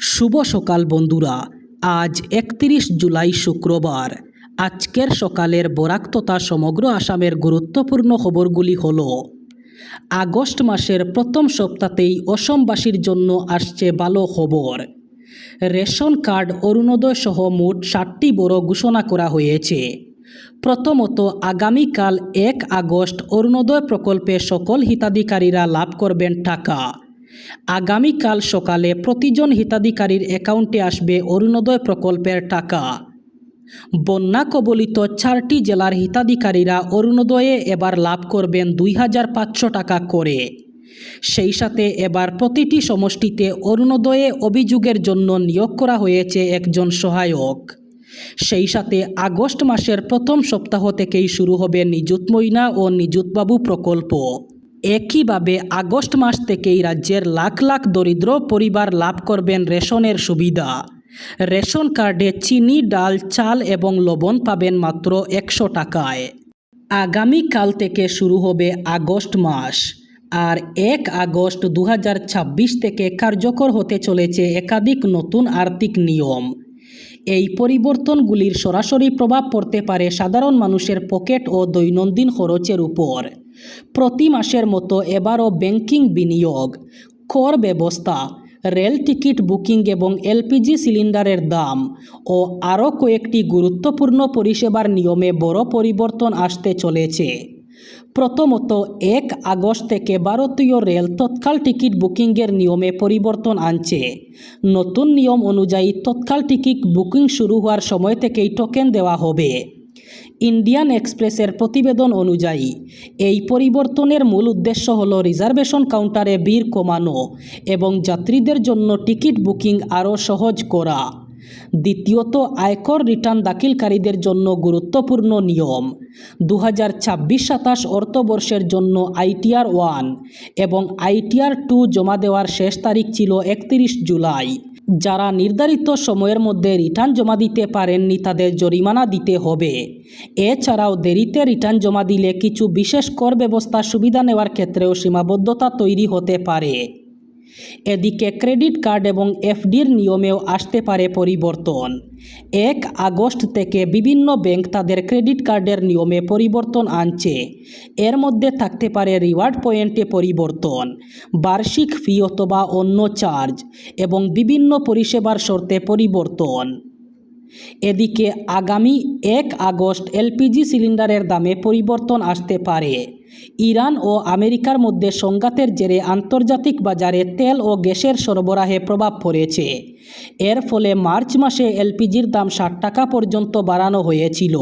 শুভ সকাল বন্ধুরা। আজ 31 জুলাই শুক্রবার। আজকের সকালের বরাক তথা সমগ্র আসামের গুরুত্বপূর্ণ খবরগুলি হল: আগস্ট মাসের প্রথম সপ্তাহতেই অসমবাসীর জন্য আসছে ভালো খবর। রেশন কার্ড, অরুণোদয় সহ মোট 7টি বড় ঘোষণা করা হয়েছে। প্রথমত, আগামীকাল 1 আগস্ট অরুণোদয় প্রকল্পে সকল হিতাধিকারীরা লাভ করবেন টাকা। আগামীকাল সকালে প্রতিজন হিতাধিকারীর অ্যাকাউন্টে আসবে অরুণোদয় প্রকল্পের টাকা। বন্যা কবলিত 4টি জেলার হিতাধিকারীরা অরুণোদয়ে এবার লাভ করবেন 2500 টাকা করে। সেই সাথে এবার প্রতিটি সমষ্টিতে অরুণোদয়ে অভিযোগের জন্য নিয়োগ করা হয়েছে একজন সহায়ক। সেই সাথে আগস্ট মাসের প্রথম সপ্তাহ থেকেই শুরু হবে নিযুত ময়না ও নিযুত বাবু প্রকল্প। একইভাবে আগস্ট মাস থেকেই রাজ্যের লাখ লাখ দরিদ্র পরিবার লাভ করবেন রেশনের সুবিধা। রেশন কার্ডে চিনি, ডাল, চাল এবং লবণ পাবেন মাত্র 100 টাকায়। আগামীকাল থেকে শুরু হবে আগস্ট মাস। আর 1 আগস্ট 2026 থেকে কার্যকর হতে চলেছে একাধিক নতুন আর্থিক নিয়ম। এই পরিবর্তনগুলির সরাসরি প্রভাব পড়তে পারে সাধারণ মানুষের পকেট ও দৈনন্দিন খরচের উপর। প্রতি মাসের মতো এবারও ব্যাংকিং, বিনিয়োগ, কর ব্যবস্থা, রেল টিকিট বুকিং এবং এলপিজি সিলিন্ডারের দাম ও আরও কয়েকটি গুরুত্বপূর্ণ পরিষেবার নিয়মে বড় পরিবর্তন আসতে চলেছে। প্রথমত, 1 আগস্ট থেকে ভারতীয় রেল তৎকাল টিকিট বুকিংয়ের নিয়মে পরিবর্তন আনছে। নতুন নিয়ম অনুযায়ী তৎকাল টিকিট বুকিং শুরু হওয়ার সময় থেকেই টোকেন দেওয়া হবে। ইন্ডিয়ান এক্সপ্রেসের প্রতিবেদন অনুযায়ী এই পরিবর্তনের মূল উদ্দেশ্য হল রিজার্ভেশন কাউন্টারে ভিড় কমানো এবং যাত্রীদের জন্য টিকিট বুকিং আরও সহজ করা। দ্বিতীয়ত, আয়কর রিটার্ন দাখিলকারীদের জন্য গুরুত্বপূর্ণ নিয়ম। 2026-27 অর্থবর্ষের জন্য ITR 1 এবং ITR 2 জমা দেওয়ার শেষ তারিখ ছিল 31 জুলাই। যারা নির্ধারিত সময়ের মধ্যে রিটার্ন জমা দিতে পারেননি তাদের জরিমানা দিতে হবে। এছাড়াও দেরিতে রিটার্ন জমা দিলে কিছু বিশেষ কর ব্যবস্থা সুবিধা নেওয়ার ক্ষেত্রেও সীমাবদ্ধতা তৈরি হতে পারে। এদিকে ক্রেডিট কার্ড এবং FDর নিয়মেও আসতে পারে পরিবর্তন। 1 আগস্ট থেকে বিভিন্ন ব্যাংক তাদের ক্রেডিট কার্ডের নিয়মে পরিবর্তন আনছে। এর মধ্যে থাকতে পারে রিওয়ার্ড পয়েন্টে পরিবর্তন, বার্ষিক ফি অথবা অন্য চার্জ এবং বিভিন্ন পরিষেবার শর্তে পরিবর্তন। এদিকে আগামী 1 আগস্ট LPG সিলিন্ডারের দামে পরিবর্তন আসতে পারে। ইরান ও আমেরিকার মধ্যে সংঘাতের জেরে আন্তর্জাতিক বাজারে তেল ও গ্যাসের সরবরাহে প্রভাব পড়েছে। এর ফলে মার্চ মাসে LPGর দাম 60 টাকা পর্যন্ত বাড়ানো হয়েছিল।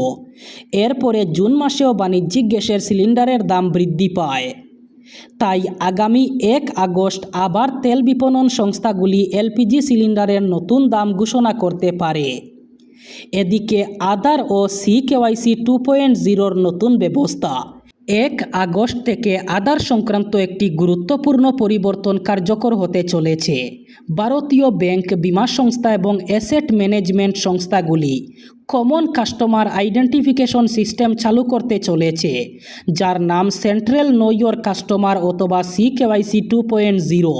এরপরে জুন মাসেও বাণিজ্যিক গ্যাসের সিলিন্ডারের দাম বৃদ্ধি পায়। তাই আগামী 1 আগস্ট আবার তেল বিপণন সংস্থাগুলি LPG সিলিন্ডারের নতুন দাম ঘোষণা করতে পারে। এদিকে আধার ও CKYC 2.0-র নতুন ব্যবস্থা। 1 আগস্ট থেকে আধার সংক্রান্ত একটি গুরুত্বপূর্ণ পরিবর্তন কার্যকর হতে চলেছে। ভারতীয় ব্যাংক, বীমা সংস্থা এবং অ্যাসেট ম্যানেজমেন্ট সংস্থাগুলি কমন কাস্টমার আইডেন্টিফিকেশন সিস্টেম চালু করতে চলেছে, যার নাম সেন্ট্রাল নো ইওর কাস্টমার অথবা CKYC 2.0।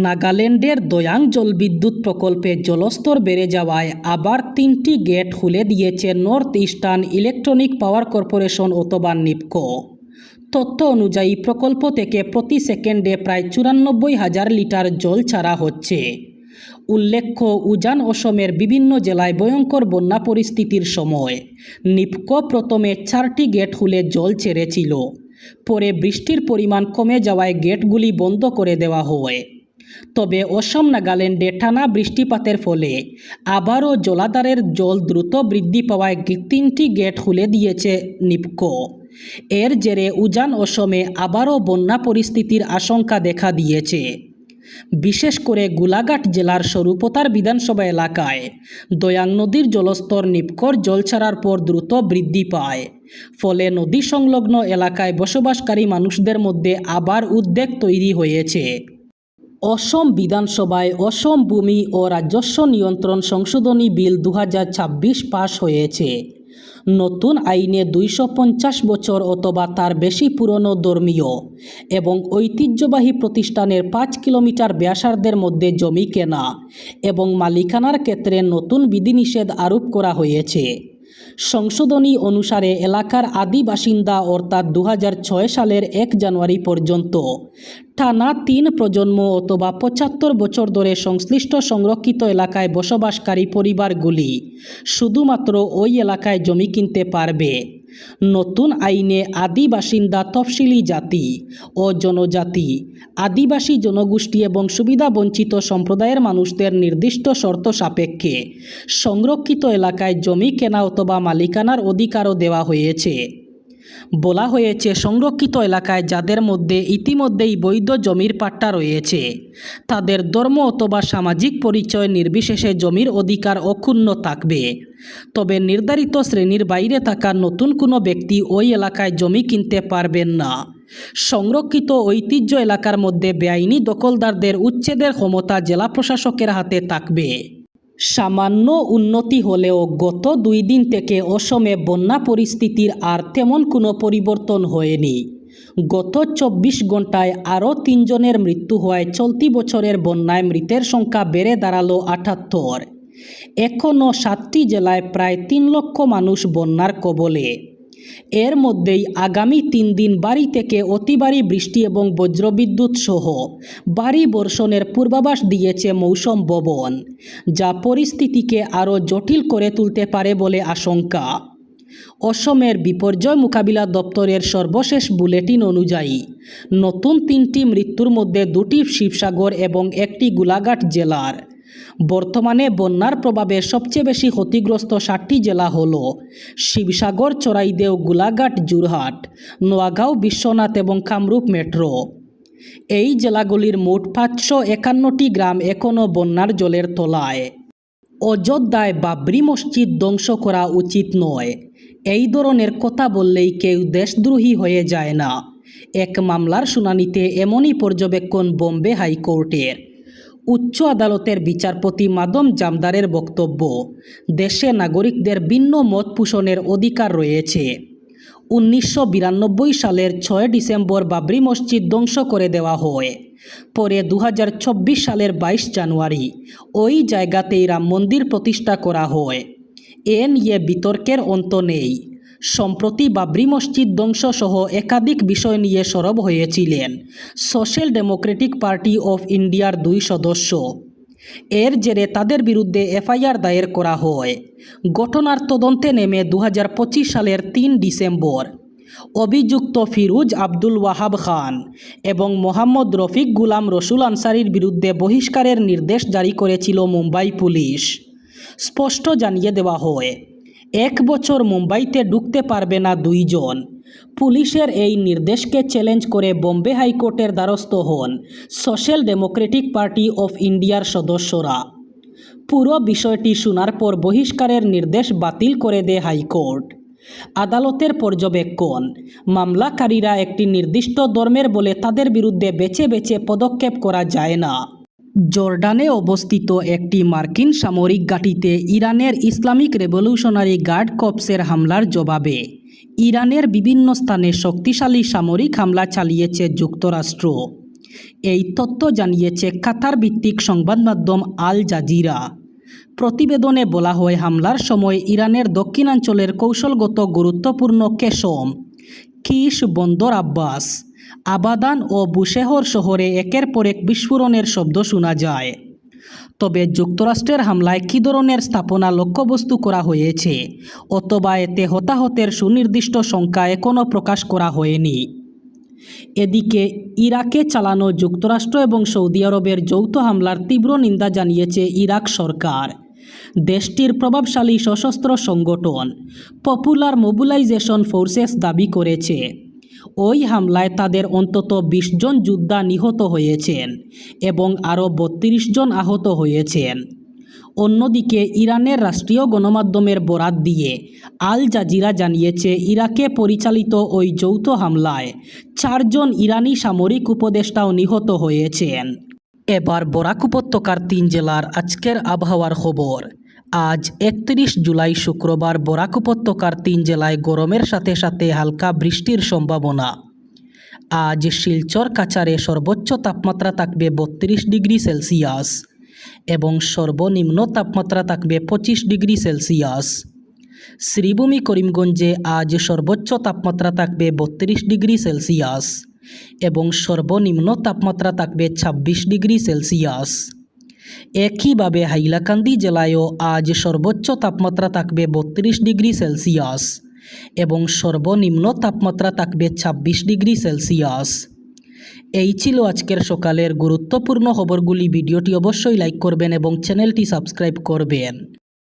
নাগাল্যান্ডের দয়াং জলবিদ্যুৎ প্রকল্পে জলস্তর বেড়ে যাওয়ায় আবার 3টি গেট খুলে দিয়েছে নর্থ ইস্টার্ন ইলেকট্রনিক পাওয়ার কর্পোরেশন অথবা নিপকো। তথ্য অনুযায়ী প্রকল্প থেকে প্রতি সেকেন্ডে প্রায় 94,000 লিটার জল ছাড়া হচ্ছে। উল্লেখ্য, উজান অসমের বিভিন্ন জেলায় ভয়ঙ্কর বন্যা পরিস্থিতির সময় নিপকো প্রথমে 4টি গেট খুলে জল ছেড়েছিল। পরে বৃষ্টির পরিমাণ কমে যাওয়ায় গেটগুলি বন্ধ করে দেওয়া হয়। তবে অসম, নাগাল্যান্ডে টানা বৃষ্টিপাতের ফলে আবারও জলাধারের জল দ্রুত বৃদ্ধি পাওয়ায় 3টি গেট খুলে দিয়েছে নিপকো। এর জেরে উজান অসমে আবারও বন্যা পরিস্থিতির আশঙ্কা দেখা দিয়েছে। বিশেষ করে গোলাঘাট জেলার স্বরূপতার বিধানসভা এলাকায় দয়াং নদীর জলস্তর নিপকোর জল ছাড়ার পর দ্রুত বৃদ্ধি পায়। ফলে নদী সংলগ্ন এলাকায় বসবাসকারী মানুষদের মধ্যে আবার উদ্বেগ তৈরি হয়েছে। অসম বিধানসভায় অসম ভূমি ও রাজস্ব নিয়ন্ত্রণ সংশোধনী বিল 2026 পাস হয়েছে। নতুন আইনে 250 বছর অথবা তার বেশি পুরনো ধর্মীয় এবং ঐতিহ্যবাহী প্রতিষ্ঠানের 5 কিলোমিটার ব্যাসার্ধের মধ্যে জমি কেনা এবং মালিকানার ক্ষেত্রে নতুন বিধিনিষেধ আরোপ করা হয়েছে। সংশোধনী অনুসারে এলাকার আদি বাসিন্দা অর্থাৎ 2006 সালের 1 জানুয়ারি পর্যন্ত টানা 3 প্রজন্ম অথবা 75 বছর ধরে সংশ্লিষ্ট সংরক্ষিত এলাকায় বসবাসকারী পরিবারগুলি শুধুমাত্র ওই এলাকায় জমি কিনতে পারবে। নতুন আইনে আদি বাসিন্দা, তফসিলি জাতি ও জনজাতি, আদিবাসী জনগোষ্ঠী এবং সুবিধাবঞ্চিত সম্প্রদায়ের মানুষদের নির্দিষ্ট শর্ত সাপেক্ষে সংরক্ষিত এলাকায় জমি কেনা অথবা মালিকানার অধিকারও দেওয়া হয়েছে। বলা হয়েছে, সংরক্ষিত এলাকায় যাদের মধ্যে ইতিমধ্যেই বৈধ জমির পাট্টা রয়েছে তাদের ধর্ম অথবা সামাজিক পরিচয় নির্বিশেষে জমির অধিকার অক্ষুণ্ণ থাকবে। তবে নির্ধারিত শ্রেণীর বাইরে থাকা নতুন কোনো ব্যক্তি ওই এলাকায় জমি কিনতে পারবেন না। সংরক্ষিত ঐতিহ্য এলাকার মধ্যে বেআইনি দখলদারদের উচ্ছেদের ক্ষমতা জেলা প্রশাসকের হাতে থাকবে। সামান্য উন্নতি হলেও গত 2 দিন থেকে অসমে বন্যা পরিস্থিতির আর তেমন কোনো পরিবর্তন হয়নি। গত 24 ঘন্টায় আরও 3 জনের মৃত্যু হওয়ায় চলতি বছরের বন্যায় মৃতের সংখ্যা বেড়ে দাঁড়ালো 78। এখনও 7টি জেলায় প্রায় 3 লক্ষ মানুষ বন্যার কবলে। এর মধ্যেই আগামী 3 দিন ভারী থেকে অতি ভারী বৃষ্টি এবং বজ্রবিদ্যুৎ সহ ভারী বর্ষণের পূর্বাভাস দিয়েছে মৌসুম ভবন, যা পরিস্থিতিকে আরও জটিল করে তুলতে পারে বলে আশঙ্কা। অসমের বিপর্যয় মোকাবিলা দপ্তরের সর্বশেষ বুলেটিন অনুযায়ী নতুন 3টি মৃত্যুর মধ্যে 2টি শিবসাগর এবং 1টি গোলাঘাট জেলার। বর্তমানে বন্যার প্রভাবে সবচেয়ে বেশি ক্ষতিগ্রস্ত 7টি জেলা হল শিবসাগর, চড়াইদেও, গোলাঘাট, যোরহাট, নোয়াগাঁও, বিশ্বনাথ এবং কামরূপ মেট্রো। এই জেলাগুলির মোট 551টি গ্রাম এখনও বন্যার জলের তলায়। অযোধ্যায় বাবরি মসজিদ ধ্বংস করা উচিত নয়, এই ধরনের কথা বললেই কেউ দেশদ্রোহী হয়ে যায় না। এক মামলার শুনানিতে এমনই পর্যবেক্ষণ বোম্বে হাইকোর্টের। উচ্চ আদালতের বিচারপতি মাদম জামদারের বক্তব্য, দেশে নাগরিকদের ভিন্ন মত পোষণের অধিকার রয়েছে। 1992 সালের 6 ডিসেম্বর বাবরি মসজিদ ধ্বংস করে দেওয়া হয়। পরে 2024 সালের 22 জানুয়ারি ওই জায়গাতেই রাম মন্দির প্রতিষ্ঠা করা হয়। এ নিয়ে বিতর্কের অন্ত নেই। সম্প্রতি বাবরি মসজিদ ধ্বংস সহ একাধিক বিষয় নিয়ে সরব হয়েছিলেন সোশ্যাল ডেমোক্রেটিক পার্টি অফ ইন্ডিয়ার 2 সদস্য। এর জেরে তাদের বিরুদ্ধে এফআইআর দায়ের করা হয়। ঘটনার তদন্তে নেমে 2025 সালের 3 ডিসেম্বর অভিযুক্ত ফিরোজ আব্দুল ওয়াহাব খান এবং মোহাম্মদ রফিক গুলাম রসুল আনসারির বিরুদ্ধে বহিষ্কারের নির্দেশ জারি করেছিল মুম্বাই পুলিশ। স্পষ্ট জানিয়ে দেওয়া হয়, 1 বছর মুম্বাইতে ঢুকতে পারবে না 2 জন। পুলিশের এই নির্দেশকে চ্যালেঞ্জ করে বোম্বে হাইকোর্টের দ্বারস্থ হন সোশ্যাল ডেমোক্রেটিক পার্টি অফ ইন্ডিয়ার সদস্যরা। পুরো বিষয়টি শোনার পর বহিষ্কারের নির্দেশ বাতিল করে দেয় হাইকোর্ট। আদালতের পর্যবেক্ষণ, মামলাকারীরা একটি নির্দিষ্ট ধর্মের বলে তাদের বিরুদ্ধে বেছে বেছে পদক্ষেপ করা যায় না। জর্ডানে অবস্থিত একটি মার্কিন সামরিক ঘাঁটিতে ইরানের ইসলামিক রেভলিউশনারি গার্ড কর্পসের হামলার জবাবে ইরানের বিভিন্ন স্থানে শক্তিশালী সামরিক হামলা চালিয়েছে যুক্তরাষ্ট্র। এই তথ্য জানিয়েছে কাতার ভিত্তিক সংবাদ মাধ্যম আল জাজিরা। প্রতিবেদনে বলা হয়, হামলার সময় ইরানের দক্ষিণাঞ্চলের কৌশলগত গুরুত্বপূর্ণ কেশম, কিশ, বন্দর আব্বাস, আবাদান ও বুশেহর শহরে একের পর এক বিস্ফোরণের শব্দ শোনা যায়। তবে যুক্তরাষ্ট্রের হামলায় কী ধরনের স্থাপনা লক্ষ্যবস্তু করা হয়েছে অথবা এতে হতাহতের সুনির্দিষ্ট সংখ্যা এখনও প্রকাশ করা হয়নি। এদিকে ইরাকে চালানো যুক্তরাষ্ট্র এবং সৌদি আরবের যৌথ হামলার তীব্র নিন্দা জানিয়েছে ইরাক সরকার। দেশটির প্রভাবশালী সশস্ত্র সংগঠন পপুলার মোবিলাইজেশন ফোর্সেস দাবি করেছে ওই হামলায় তাদের অন্তত 20 জন যোদ্ধা নিহত হয়েছেন এবং আরও 32 জন আহত হয়েছেন। অন্যদিকে ইরানের রাষ্ট্রীয় গণমাধ্যমের বরাত দিয়ে আল জাজিরা জানিয়েছে, ইরাকে পরিচালিত ওই যৌথ হামলায় 4 জন ইরানি সামরিক উপদেষ্টাও নিহত হয়েছেন। এবার বরাক উপত্যকার 3 জেলার আজকের আবহাওয়ার খবর। আজ 31 জুলাই শুক্রবার বরাক উপত্যকার 3 জেলায় গরমের সাথে সাথে হালকা বৃষ্টির সম্ভাবনা। আজ শিলচর কাছাড়ে সর্বোচ্চ তাপমাত্রা থাকবে 32 ডিগ্রি সেলসিয়াস এবং সর্বনিম্ন তাপমাত্রা থাকবে 25 ডিগ্রি সেলসিয়াস। শ্রীভূমি করিমগঞ্জে আজ সর্বোচ্চ তাপমাত্রা থাকবে 32 ডিগ্রি সেলসিয়াস এবং সর্বনিম্ন তাপমাত্রা থাকবে 26 ডিগ্রি সেলসিয়াস। একইভাবে হাইলাকান্দি জেলায়ও আজ সর্বোচ্চ তাপমাত্রা থাকবে 32 ডিগ্রি সেলসিয়াস এবং সর্বনিম্ন তাপমাত্রা থাকবে 26 ডিগ্রি সেলসিয়াস। এই ছিল আজকের সকালের গুরুত্বপূর্ণ খবরগুলি। ভিডিওটি অবশ্যই লাইক করবেন এবং চ্যানেলটি সাবস্ক্রাইব করবেন।